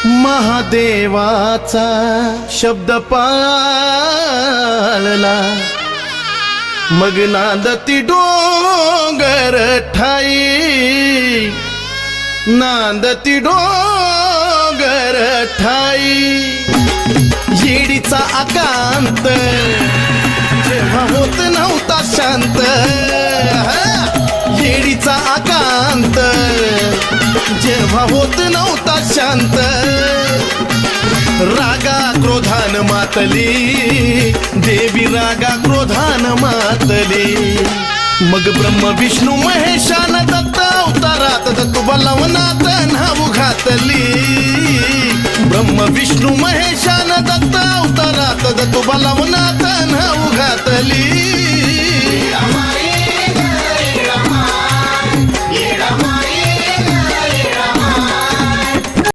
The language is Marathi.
महादेवाचा शब्द पाळला, मग नांदती डोंगर ठाई, नांदती डोंगर ठाई. येडीचा आकांत जेव्हा होत नव्हता शांत, येडीचा आकांत जेव्हा होत नव्हता शांत, रागा क्रोधान मातली देवी, रागा क्रोधान मातली. मग ब्रह्म विष्णू महेशान दत्त अवतारात दत्तुबलवनात नाव घातली. ब्रह्म विष्णू महेशान दत्त अवतारात दत्तुबलवनात नाव घातली.